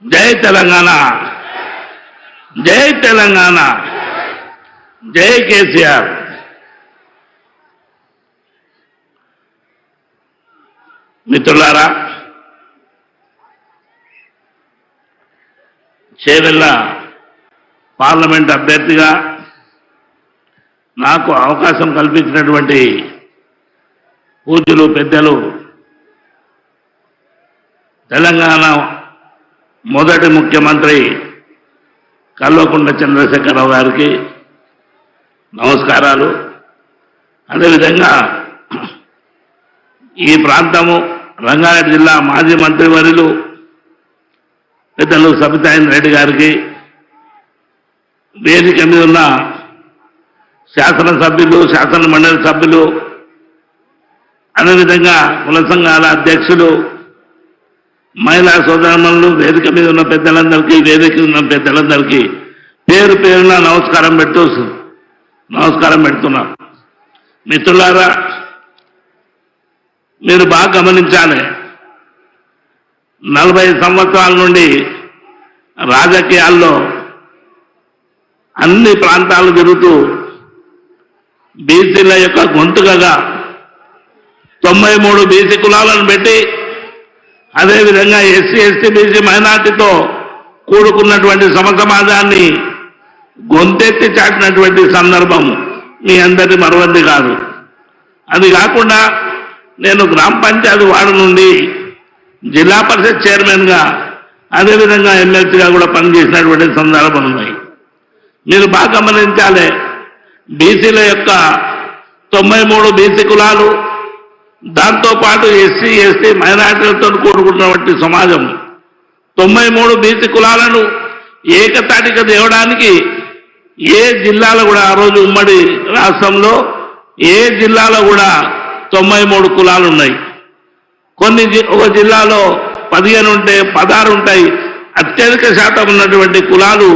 జై తెలంగాణ, జై తెలంగాణ, జై కేసీఆర్. మిత్రులారా, చేవెళ్ళ పార్లమెంట్ అభ్యర్థిగా నాకు అవకాశం కల్పించినటువంటి పూజ్యులు పెద్దలు తెలంగాణ మొదటి ముఖ్యమంత్రి కల్వకుంట్ల చంద్రశేఖరరావు గారికి నమస్కారాలు. అదేవిధంగా ఈ ప్రాంతము రంగారెడ్డి జిల్లా మాజీ మంత్రివర్యులు పెద్దలు సబితాయిన్ రెడ్డి గారికి, వేదిక మీద ఉన్న శాసనసభ్యులు, శాసన మండలి సభ్యులు, అదేవిధంగా కుల సంఘాల అధ్యక్షులు, మహిళా సోదరమణులు, వేదిక మీద ఉన్న పెద్దలందరికీ, వేదిక ఉన్న పెద్దలందరికీ పేరు పేరున నమస్కారం పెడుతున్నాం. మిత్రులారా, మీరు బాగా గమనించాలి. 40 సంవత్సరాల నుండి రాజకీయాల్లో అన్ని ప్రాంతాలు తిరుగుతూ బీసీల యొక్క గొంతుకగా 93 బీసీ కులాలను పెట్టి, అదేవిధంగా ఎస్సీ, ఎస్టీ, బీసీ మైనార్టీతో కూడుకున్నటువంటి సమాజాన్ని గొంతెత్తి చాటినటువంటి సందర్భం మీ అందరి మరవద్ది కాదు. అది కాకుండా నేను గ్రామ పంచాయతీ వార్డు నుండి జిల్లా పరిషత్ చైర్మన్గా, అదేవిధంగా ఎమ్మెల్సీగా కూడా పనిచేసినటువంటి సందర్భాలు ఉన్నాయి. మీరు బాగా గమనించాలి. బీసీల యొక్క 93 బీసీ కులాలు, దాంతోపాటు ఎస్సీ, ఎస్టీ మైనార్టీలతో కూడుకున్నటువంటి సమాజం 93 బీసీ కులాలను ఏకతాటిగా తేవడానికి ఏ జిల్లాలో కూడా, ఆ రోజు ఉమ్మడి రాష్ట్రంలో ఏ జిల్లాలో కూడా 93 కులాలు ఉన్నాయి. ఒక జిల్లాలో 15 ఉంటే 16 ఉంటాయి. అత్యధిక శాతం ఉన్నటువంటి కులాలు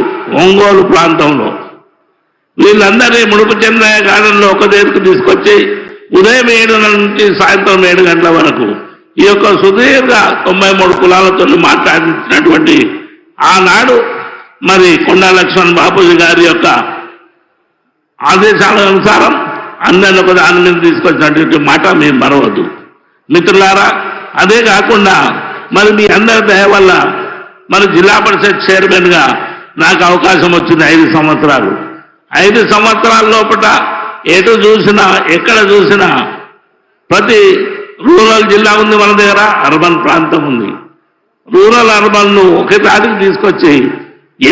ఒంగోలు ప్రాంతంలో. వీళ్ళందరినీ ముడుపు చంద్రయ్య గార్డెన్లో ఒక దగ్గరకు తీసుకొచ్చి ఉదయం 7 నుంచి సాయంత్రం 7 గంటల వరకు ఈ యొక్క సుదీర్ఘ 93 కులాలతో మాట్లాడించినటువంటి ఆనాడు మరి కొండా లక్ష్మణ్ బాపూజీ గారి యొక్క ఆదేశాల అనుసారం అందరిని ఒక దాని మీద తీసుకొచ్చినటువంటి మాట మేము మరవద్దు. మిత్రులారా, అదే కాకుండా మరి మీ అందరి దయ వల్ల మరి జిల్లా పరిషత్ చైర్మన్గా నాకు అవకాశం వచ్చింది 5 సంవత్సరాలు. 5 సంవత్సరాల లోపల ఎటు చూసినా, ఎక్కడ చూసినా ప్రతి రూరల్ జిల్లా ఉంది మన దగ్గర, అర్బన్ ప్రాంతం ఉంది. రూరల్ అర్బన్ను ఒకే తాటికి తీసుకొచ్చి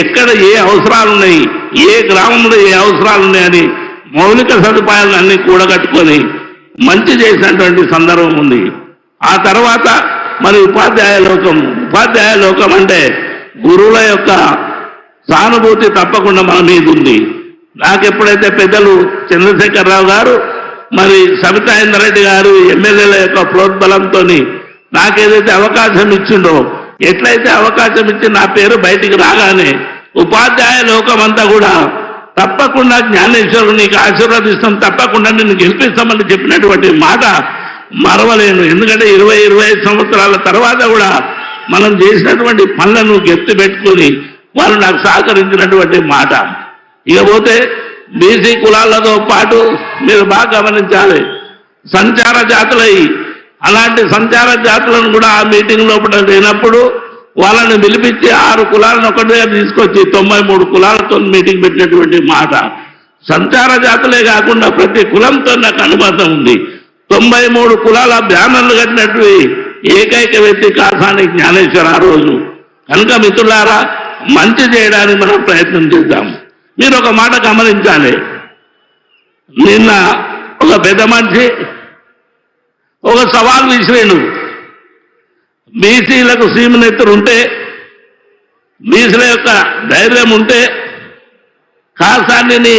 ఎక్కడ ఏ అవసరాలు ఉన్నాయి, ఏ గ్రామంలో ఏ అవసరాలు ఉన్నాయని మౌలిక సదుపాయాలను అన్ని కూడగట్టుకొని మంచి చేసినటువంటి సందర్భం ఉంది. ఆ తర్వాత మరి ఉపాధ్యాయ లోకం అంటే గురువుల యొక్క సానుభూతి తప్పకుండా మన మీద ఉంది. నాకు ఎప్పుడైతే పెద్దలు చంద్రశేఖరరావు గారు, మరి సబితాయిన్ రెడ్డి గారు ఎమ్మెల్యేల యొక్క ప్రోద్బలంతో నాకేదైతే అవకాశం ఇచ్చిండో, ఎట్లయితే అవకాశం ఇచ్చి నా పేరు బయటికి రాగానే ఉపాధ్యాయ లోకం అంతా కూడా తప్పకుండా జ్ఞానేశ్వరుడు నీకు ఆశీర్వదిస్తాం, తప్పకుండా నిన్ను గెలిపిస్తామని చెప్పినటువంటి మాట మరవలేను. ఎందుకంటే 20-25 సంవత్సరాల తర్వాత కూడా మనం చేసినటువంటి పనులను గెత్తి పెట్టుకుని వాళ్ళు నాకు సహకరించినటువంటి మాట. ఇకపోతే బీసీ కులాలతో పాటు మీరు బాగా గమనించాలి, సంచార జాతులై అలాంటి సంచార జాతులను కూడా ఆ మీటింగ్ లోపల లేనప్పుడు వాళ్ళని పిలిపించి 6 కులాలను ఒకటిగా తీసుకొచ్చి 93 కులాలతో మీటింగ్ పెట్టినటువంటి మాట. సంచార జాతులే కాకుండా ప్రతి కులంతో నాకు అనుబంధం ఉంది. 93 కులాల బ్యానర్లు కట్టినట్టు ఏకైక వ్యక్తి కాసాని జ్ఞానేశ్వర ఆ రోజు. కనుక మిత్రులారా, మంచి చేయడానికి మనం ప్రయత్నం చేద్దాం. మీరు ఒక మాట గమనించాలి. నిన్న ఒక పెద్ద మనిషి ఒక సవాల్ విసిరేను. బీసీలకు సీమనెత్తురు ఉంటే, బీసీల యొక్క ధైర్యం ఉంటే కాసానిని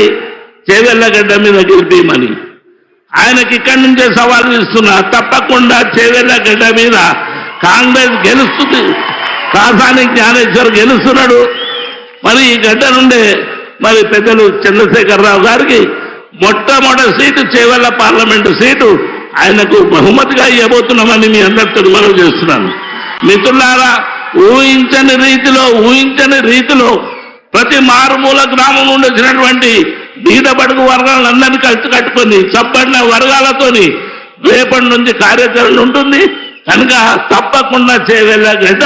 చేవెళ్ళగడ్డ మీద గెలిపేయమని ఆయనకి ఇక్కడి నుంచే సవాల్ ఇస్తున్నా. తప్పకుండా చేవెళ్ళగడ్డ మీద కాంగ్రెస్ గెలుస్తుంది, కాసాని జ్ఞానేశ్వర్ గెలుస్తున్నాడు. మరి ఈ గడ్డ నుండే మరి పెద్దలు చంద్రశేఖరరావు గారికి మొట్టమొదటి సీటు చేవెళ్ళ పార్లమెంటు సీటు ఆయనకు బహుమతిగా ఇవ్వబోతున్నామని మీ అందరితో మనవి చేస్తున్నాను. మిత్రులారా, ఊహించని రీతిలో ప్రతి మారుమూల గ్రామం నుండి వచ్చినటువంటి బీద బడుగు వర్గాలందరినీ కలిసి కట్టుకొని చప్పడిన వర్గాలతోని రేపటి నుంచి కార్యాచరణ ఉంటుంది కనుక తప్పకుండా చేయగలిగ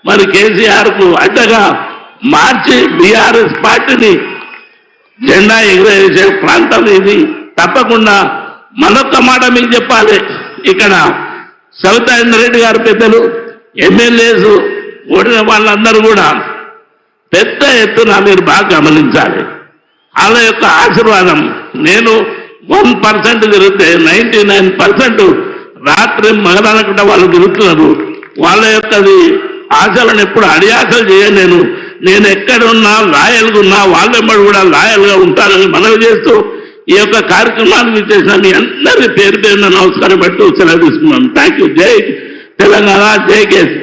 మరి కేసీఆర్ కు అడ్డగా మార్చి బీఆర్ఎస్ పార్టీని జెండా ఎగురవేసే ప్రాంతం ఇది. తప్పకుండా మరొక్క మాట మీకు చెప్పాలి, ఇక్కడ సవితా ఇంద్రెడ్డి గారు పెద్దలు ఎమ్మెల్యేస్ ఓడిన వాళ్ళందరూ కూడా పెద్ద ఎత్తున మీరు బాగా గమనించాలి. వాళ్ళ యొక్క ఆశీర్వాదం నేను 1% తిరిగితే 99% రాత్రి మగదనకుండా వాళ్ళు తిరుగుతున్నారు. వాళ్ళ యొక్కది ఆశలను ఎప్పుడు అడియాసలు చేయను. నేను ఎక్కడున్నా లాయల్గా ఉన్నా వాళ్ళెంబడి కూడా లాయల్గా ఉంటానని మనవి చేస్తూ ఈ యొక్క కార్యక్రమానికి చేసిన మీ అందరి పేరు పేరున నమస్కారం పెట్టు సెలవు తీసుకున్నాను. Thank you. జై తెలంగాణ, జై కేసీ.